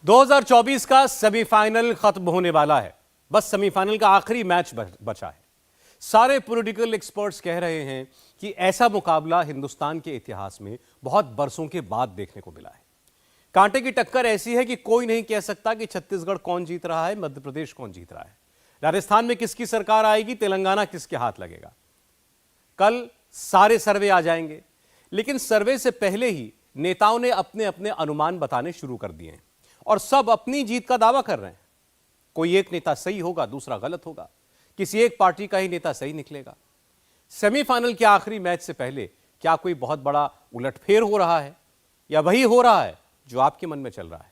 2024 का सेमीफाइनल खत्म होने वाला है। बस सेमीफाइनल का आखिरी मैच बचा है। सारे पॉलिटिकल एक्सपर्ट्स कह रहे हैं कि ऐसा मुकाबला हिंदुस्तान के इतिहास में बहुत बरसों के बाद देखने को मिला है। कांटे की टक्कर ऐसी है कि कोई नहीं कह सकता कि छत्तीसगढ़ कौन जीत रहा है, मध्य प्रदेश कौन जीत रहा है, राजस्थान में किसकी सरकार आएगी, तेलंगाना किसके हाथ लगेगा। कल सारे सर्वे आ जाएंगे, लेकिन सर्वे से पहले ही नेताओं ने अपने अपने अनुमान बताने शुरू कर दिए हैं और सब अपनी जीत का दावा कर रहे हैं। कोई एक नेता सही होगा, दूसरा गलत होगा, किसी एक पार्टी का ही नेता सही निकलेगा। सेमीफाइनल के आखिरी मैच से पहले क्या कोई बहुत बड़ा उलटफेर हो रहा है या वही हो रहा है जो आपके मन में चल रहा है?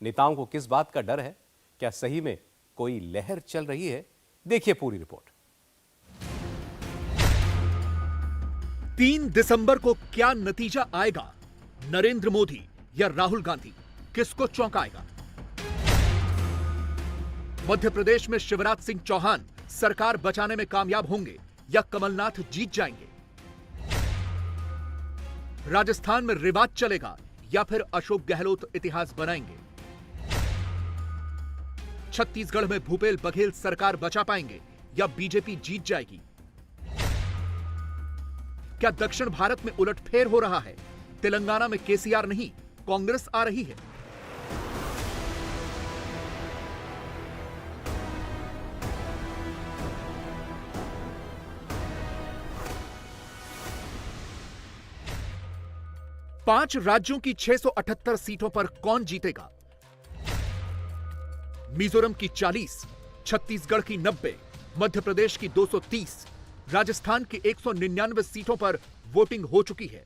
नेताओं को किस बात का डर है? क्या सही में कोई लहर चल रही है? देखिए पूरी रिपोर्ट। 3 दिसंबर को क्या नतीजा आएगा? नरेंद्र मोदी या राहुल गांधी, किसको चौंकाएगा? मध्य प्रदेश में शिवराज सिंह चौहान सरकार बचाने में कामयाब होंगे या कमलनाथ जीत जाएंगे? राजस्थान में रिवाज चलेगा या फिर अशोक गहलोत इतिहास बनाएंगे? छत्तीसगढ़ में भूपेश बघेल सरकार बचा पाएंगे या बीजेपी जीत जाएगी? क्या दक्षिण भारत में उलटफेर हो रहा है? तेलंगाना में केसीआर नहीं, कांग्रेस आ रही है? पांच राज्यों की 678 सीटों पर कौन जीतेगा? मिजोरम की 40, छत्तीसगढ़ की 90, मध्य प्रदेश की 230, राजस्थान की 199 सीटों पर वोटिंग हो चुकी है।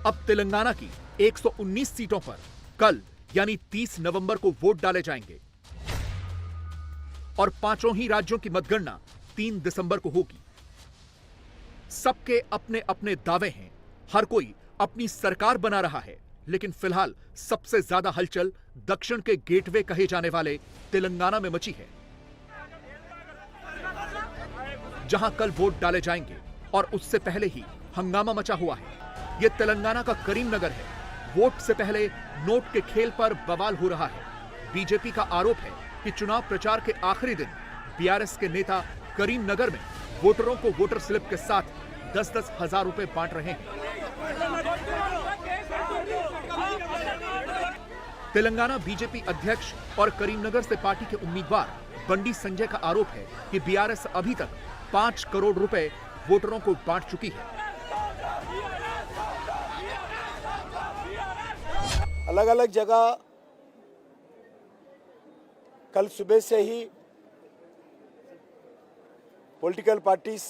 अब तेलंगाना की 119 सीटों पर कल यानी 30 नवंबर को वोट डाले जाएंगे और पांचों ही राज्यों की मतगणना 3 दिसंबर को होगी। सबके अपने अपने दावे हैं, हर कोई अपनी सरकार बना रहा है, लेकिन फिलहाल सबसे ज्यादा हलचल दक्षिण के गेटवे कहे जाने वाले तेलंगाना में मची है, जहां कल वोट डाले जाएंगे और उससे पहले ही हंगामा मचा हुआ है। यह तेलंगाना का करीमनगर है। वोट से पहले नोट के खेल पर बवाल हो रहा है। बीजेपी का आरोप है कि चुनाव प्रचार के आखिरी दिन बीआरएस के नेता करीमनगर में वोटरों को वोटर स्लिप के साथ 10-10 हजार रुपए बांट रहे हैं। तेलंगाना बीजेपी अध्यक्ष और करीमनगर से पार्टी के उम्मीदवार बंडी संजय का आरोप है कि बीआरएस अभी तक 5 करोड़ रुपए वोटरों को बांट चुकी है। अलग अलग जगह कल सुबह से ही political parties,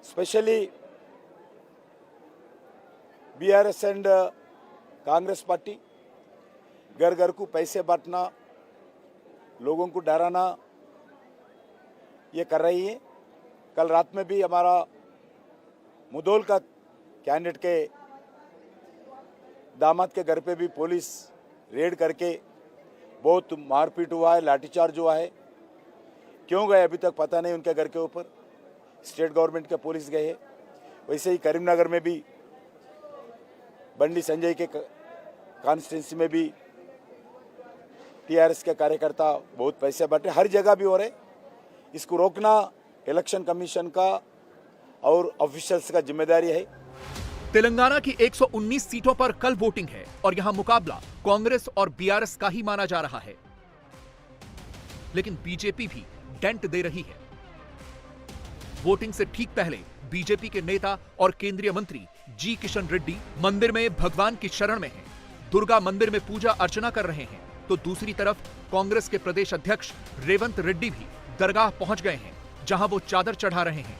specially BRS and Congress party, घर घर को पैसे बांटना, लोगों को डराना, ये कर रही है। कल रात में भी हमारा मुदोल का कैंडिडेट के दामाद के घर पे भी पुलिस रेड करके बहुत मारपीट हुआ है, लाठीचार्ज हुआ है। क्यों गए अभी तक पता नहीं उनके घर के ऊपर, स्टेट गवर्नमेंट के पुलिस गए हैं। वैसे ही करीमनगर में भी बंडी संजय के कॉन्स्टिट्यूंसी में भी टीआरएस के कार्यकर्ता बहुत पैसे बांटे, हर जगह भी हो रहे। इसको रोकना इलेक्शन कमीशन का और ऑफिशियल्स का जिम्मेदारी है। तेलंगाना की 119 सीटों पर कल वोटिंग है और यहां मुकाबला कांग्रेस और बीआरएस का ही माना जा रहा है, लेकिन बीजेपी भी डेंट दे रही है। वोटिंग से ठीक पहले बीजेपी के नेता और केंद्रीय मंत्री जी किशन रेड्डी मंदिर में भगवान की शरण में हैं, दुर्गा मंदिर में पूजा अर्चना कर रहे हैं, तो दूसरी तरफ कांग्रेस के प्रदेश अध्यक्ष रेवंत रेड्डी भी दरगाह पहुंच गए हैं, जहां वो चादर चढ़ा रहे हैं।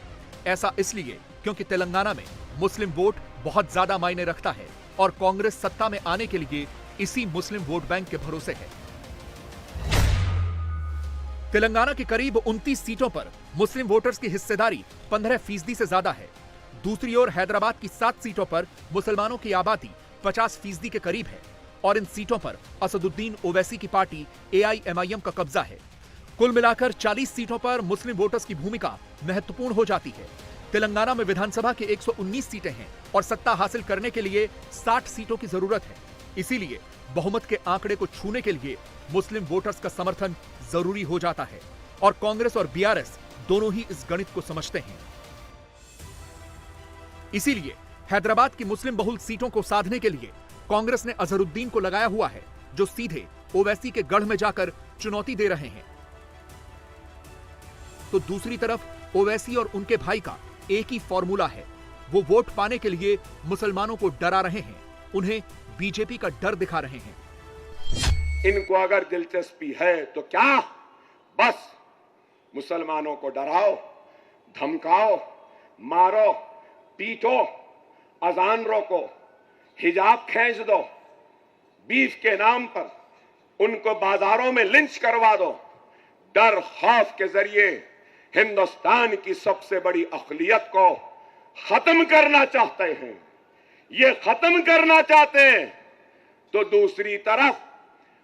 ऐसा इसलिए क्योंकि तेलंगाना में मुस्लिम वोट बहुत ज्यादा मायने रखता है और कांग्रेस सत्ता में आने के लिए इसी मुस्लिम वोट बैंक के भरोसे है। तेलंगाना की करीब 29 सीटों पर मुस्लिम वोटर्स की हिस्सेदारी 15% से ज्यादा है। दूसरी ओर हैदराबाद की 7 सीटों पर मुसलमानों की आबादी 50% के करीब है और इन सीटों पर असदुद्दीन ओवैसी की पार्टी एआईएमआईएम का कब्जा है। कुल मिलाकर 40 सीटों पर मुस्लिम वोटर्स की भूमिका महत्वपूर्ण हो जाती है। तेलंगाना में विधानसभा की 119 सीटें हैं और सत्ता हासिल करने के लिए 60 सीटों की जरूरत है। इसीलिए बहुमत के आंकड़े को छूने के लिए मुस्लिम वोटर्स का समर्थन जरूरी हो जाता है और कांग्रेस और बीआरएस दोनों ही इस गणित को समझते हैं। इसीलिए हैदराबाद की मुस्लिम बहुल सीटों को साधने के लिए कांग्रेस ने अजहरुद्दीन को लगाया हुआ है, जो सीधे ओवैसी के गढ़ में जाकर चुनौती दे रहे हैं। तो दूसरी तरफ ओवैसी और उनके भाई का एक ही फॉर्मूला है, वो वोट पाने के लिए मुसलमानों को डरा रहे हैं, उन्हें बीजेपी का डर दिखा रहे हैं। इनको अगर दिलचस्पी है तो क्या बस मुसलमानों को डराओ, धमकाओ, मारो, पीटो, अजान रोको, हिजाब खींच दो, बीफ के नाम पर उनको बाजारों में लिंच करवा दो। डर खौफ के जरिए हिंदुस्तान की सबसे बड़ी अक़लियत को खत्म करना चाहते हैं। ये खत्म करना चाहते हैं तो दूसरी तरफ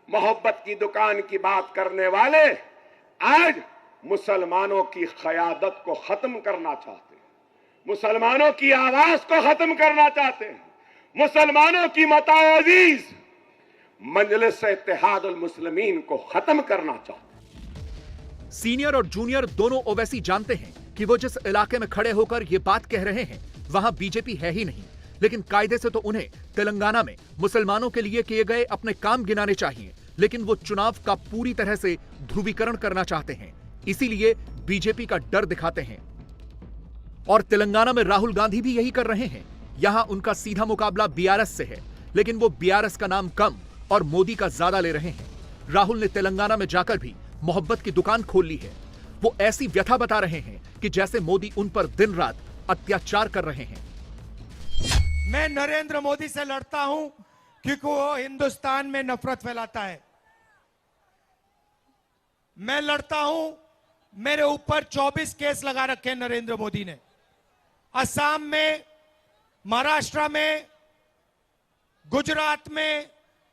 मोहब्बत की दुकान की बात करने वाले आज मुसलमानों की क़यादत को खत्म करना चाहते हैं, मुसलमानों की आवाज को खत्म करना चाहते हैं, मुसलमानों की मताअज़ीज मजलिस इत्तेहादुल मुस्लिमीन को खत्म करना चाहते हैं। सीनियर और जूनियर दोनों ओवैसी जानते हैं कि वो जिस इलाके में खड़े होकर ये बात कह रहे हैं वहां बीजेपी है ही नहीं, लेकिन कायदे से तो उन्हें तेलंगाना में मुसलमानों के लिए किए गए अपने काम गिनाने चाहिए, लेकिन वो चुनाव का पूरी तरह से ध्रुवीकरण करना चाहते हैं, इसीलिए बीजेपी का डर दिखाते हैं। और तेलंगाना में राहुल गांधी भी यही कर रहे हैं। यहां उनका सीधा मुकाबला बीआरएस से है, लेकिन वो बीआरएस का नाम कम और मोदी का ज्यादा ले रहे हैं। राहुल ने तेलंगाना में जाकर भी मोहब्बत की दुकान खोल ली है। वो ऐसी व्यथा बता रहे हैं कि जैसे मोदी उन पर दिन रात अत्याचार कर रहे हैं। मैं नरेंद्र मोदी से लड़ता हूं क्योंकि वो हिंदुस्तान में नफरत फैलाता है। मैं लड़ता हूं, मेरे ऊपर 24 केस लगा रखे हैं नरेंद्र मोदी ने। असम में, महाराष्ट्र में, गुजरात में,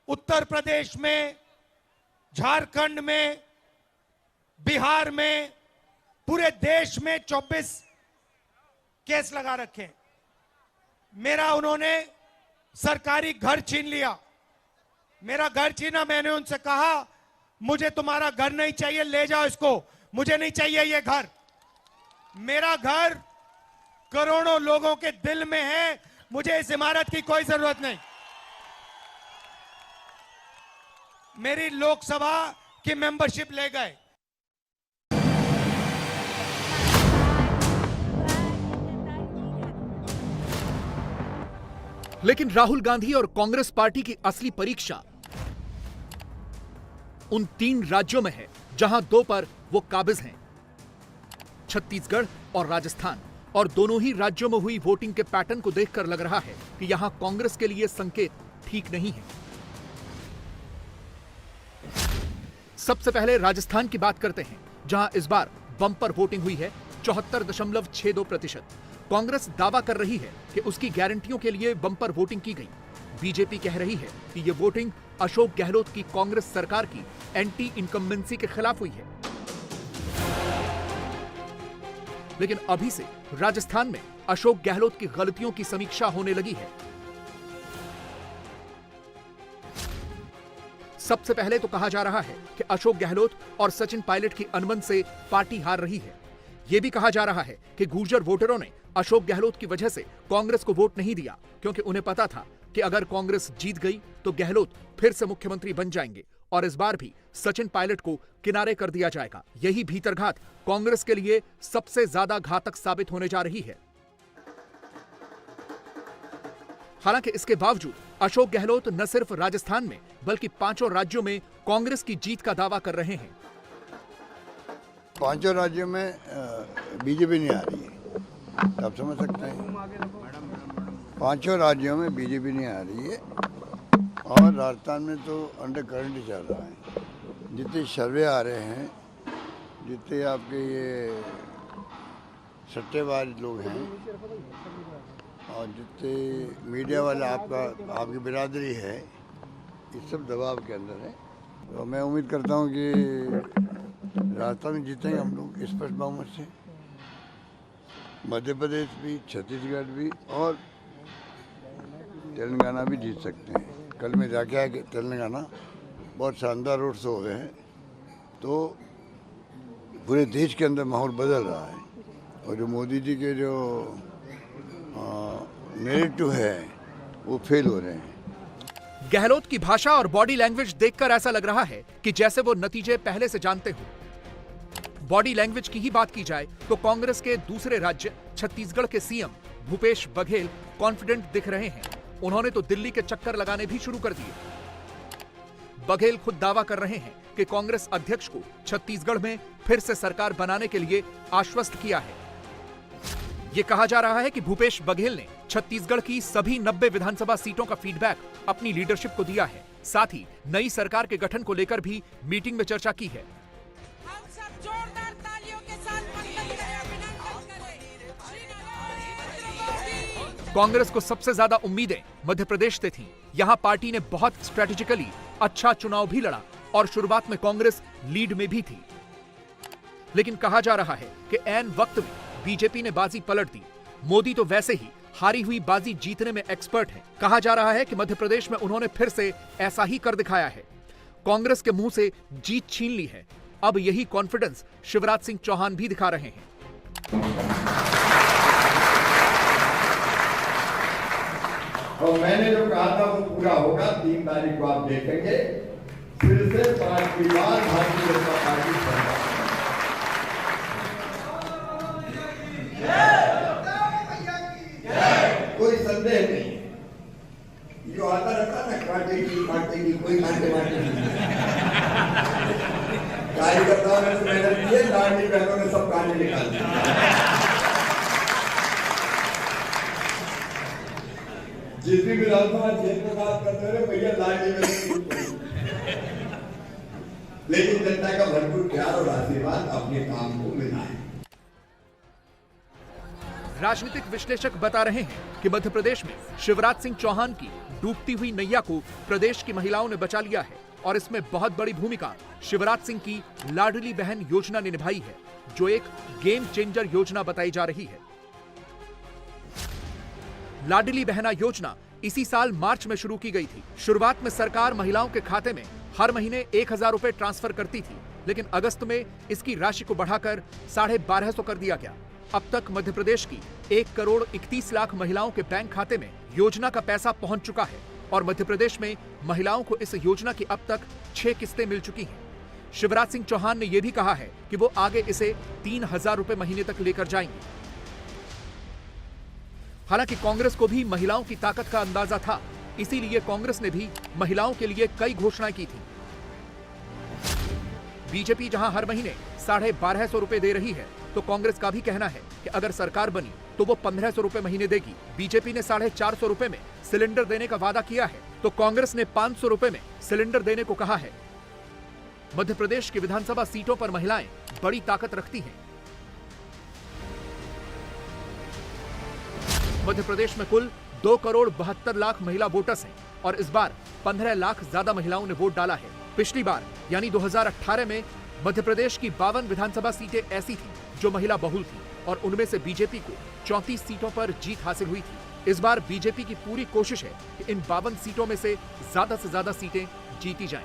उत्तर प्रदेश में, झारखंड में, बिहार में, पूरे देश में 24 केस लगा रखे। मेरा उन्होंने सरकारी घर छीन लिया, मेरा घर छीना। मैंने उनसे कहा मुझे तुम्हारा घर नहीं चाहिए, ले जाओ इसको, मुझे नहीं चाहिए ये घर। मेरा घर करोड़ों लोगों के दिल में है, मुझे इस इमारत की कोई जरूरत नहीं। मेरी लोकसभा की मेंबरशिप ले गए। लेकिन राहुल गांधी और कांग्रेस पार्टी की असली परीक्षा उन 3 राज्यों में है जहां 2 पर वो काबिज हैं, छत्तीसगढ़ और राजस्थान। और दोनों ही राज्यों में हुई वोटिंग के पैटर्न को देखकर लग रहा है कि यहां कांग्रेस के लिए संकेत ठीक नहीं है। सबसे पहले राजस्थान की बात करते हैं, जहां इस बार बम्पर वोटिंग हुई है 74.62%। कांग्रेस दावा कर रही है कि उसकी गारंटियों के लिए बम्पर वोटिंग की गई। बीजेपी कह रही है कि यह वोटिंग अशोक गहलोत की कांग्रेस सरकार की एंटी इनकम्बेंसी के खिलाफ हुई है। लेकिन अभी से राजस्थान में अशोक गहलोत की गलतियों की समीक्षा होने लगी है। सबसे पहले तो कहा जा रहा है कि अशोक गहलोत और सचिन पायलट की अनबन से पार्टी हार रही है। यह भी कहा जा रहा है कि गुर्जर वोटरों ने अशोक गहलोत की वजह से कांग्रेस को वोट नहीं दिया, क्योंकि उन्हें पता था कि अगर कांग्रेस जीत गई तो गहलोत फिर से मुख्यमंत्री बन जाएंगे और इस बार भी सचिन पायलट को किनारे कर दिया जाएगा। यही भीतरघात कांग्रेस के लिए सबसे ज्यादा घातक साबित होने जा रही है। हालांकि इसके बावजूद अशोक गहलोत न सिर्फ राजस्थान में बल्कि 5 राज्यों में कांग्रेस की जीत का दावा कर रहे हैं। 5 राज्यों में बीजेपी नहीं आ रही है, आप समझ सकते हैं। 5 राज्यों में बीजेपी नहीं आ रही है और राजस्थान में तो अंडर करंट ही चल रहा है। जितने सर्वे आ रहे हैं, जितने आपके ये सट्टेबाज लोग हैं और जितने मीडिया वाले आपकी बिरादरी है, इस सब दबाव के अंदर है। तो मैं उम्मीद करता हूँ कि राजस्थान में जीतेंगे हम लोग स्पष्ट बहुमत से। मध्य प्रदेश भी, छत्तीसगढ़ भी और तेलंगाना भी जीत सकते हैं। कल में जाके आके तेलंगाना बहुत शानदार रोड शो हुए हैं, तो पूरे देश के अंदर माहौल बदल रहा है और जो मोदी जी के जो नैरेटिव है वो फेल हो रहे हैं। गहलोत की भाषा और बॉडी लैंग्वेज देखकर ऐसा लग रहा है कि जैसे वो नतीजे पहले से जानते हो। बॉडी लैंग्वेज की ही बात की जाए तो कांग्रेस के दूसरे राज्य छत्तीसगढ़ के सीएम भूपेश बघेल कॉन्फिडेंट दिख रहे हैं। उन्होंने तो दिल्ली के चक्कर लगाने भी शुरू कर दिए। बघेल खुद दावा कर रहे हैं कि कांग्रेस अध्यक्ष को छत्तीसगढ़ में फिर से सरकार बनाने के लिए आश्वस्त किया है। ये कहा जा रहा है कि भूपेश बघेल ने छत्तीसगढ़ की सभी 90 विधानसभा सीटों का फीडबैक अपनी लीडरशिप को दिया है। साथ ही नई सरकार के गठन को लेकर भी मीटिंग में चर्चा की है। हम सब जोरदार तालियों के साथ अभिनंदन करें। कांग्रेस को सबसे ज्यादा उम्मीदें मध्य प्रदेश से थीं। यहां पार्टी ने बहुत स्ट्रेटेजिकली अच्छा चुनाव भी लड़ा और शुरुआत में कांग्रेस लीड में भी थी। लेकिन कहा जा रहा है कि ऐन वक्त में बीजेपी ने बाजी पलट दी। मोदी तो वैसे ही हारी हुई बाजी जीतने में एक्सपर्ट हैं। कहा जा रहा है कि मध्य प्रदेश में उन्होंने फिर से ऐसा ही कर दिखाया है। कांग्रेस के मुंह से जीत छीन ली है। अब यही कॉन्फिडेंस शिवराज सिंह चौहान भी दिखा रहे हैं। और मैंने जो कहा था वो पूरा होगा। 3 तारीख को आप देखेंगे फिर से 5वीं बार भारतीय जनता पार्टी सरकार। कोई संदेह नहीं। जो आता रहता ना काटेगी कोई काटे वाटे नहीं। कार्यकर्ताओं ने तो मेहनत की है, लाडली बहनों ने सब काटे निकाल दिए। जिस भी विधानसभा क्षेत्र में बात करते रहे भैया लाडली बहन, लेकिन जनता का भरपूर प्यार और आशीर्वाद अपने काम को मिला है। राजनीतिक विश्लेषक बता रहे हैं कि मध्य प्रदेश में शिवराज सिंह चौहान की डूबती हुई नैया को प्रदेश की महिलाओं ने बचा लिया है और इसमें बहुत बड़ी भूमिका शिवराज सिंह की लाडली बहन योजना ने निभाई है, जो एक गेम चेंजर योजना बताई जा रही है। लाडली बहना योजना इसी साल मार्च में शुरू की गई थी। शुरुआत में सरकार महिलाओं के खाते में हर महीने 1000 रुपए ट्रांसफर करती थी, लेकिन अगस्त में इसकी राशि को बढ़ाकर 1250 कर दिया गया। अब तक मध्य प्रदेश की 1,31,00,000 महिलाओं के बैंक खाते में योजना का पैसा पहुंच चुका है और मध्य प्रदेश में महिलाओं को इस योजना की अब तक 6 किस्तें मिल चुकी हैं। शिवराज सिंह चौहान ने यह भी कहा है कि वो आगे इसे 3000 रुपए महीने तक लेकर जाएंगे। हालांकि कांग्रेस को भी महिलाओं की ताकत का अंदाजा था, इसीलिए कांग्रेस ने भी महिलाओं के लिए कई घोषणाएं की थी। बीजेपी जहां हर महीने 1250 रुपए दे रही है, तो कांग्रेस का भी कहना है कि अगर सरकार बनी तो वो 1500 रुपए महीने देगी। बीजेपी ने 450 रुपए में सिलेंडर देने का वादा किया है, तो कांग्रेस ने 500 रुपए में सिलेंडर देने को कहा है। मध्य प्रदेश की विधानसभा सीटों पर महिलाएं बड़ी ताकत रखती हैं। मध्य प्रदेश में कुल 2,72,00,000 महिला वोटर्स हैं और इस बार 15 लाख ज्यादा महिलाओं ने वोट डाला है। पिछली बार यानी 2018 में मध्य प्रदेश की 52 विधानसभा सीटें ऐसी थीं जो महिला बहुल थी और उनमें से बीजेपी को 34 सीटों पर जीत हासिल हुई थी। इस बार बीजेपी की पूरी कोशिश है कि इन 52 सीटों में से ज्यादा सीटें जीती जाएं।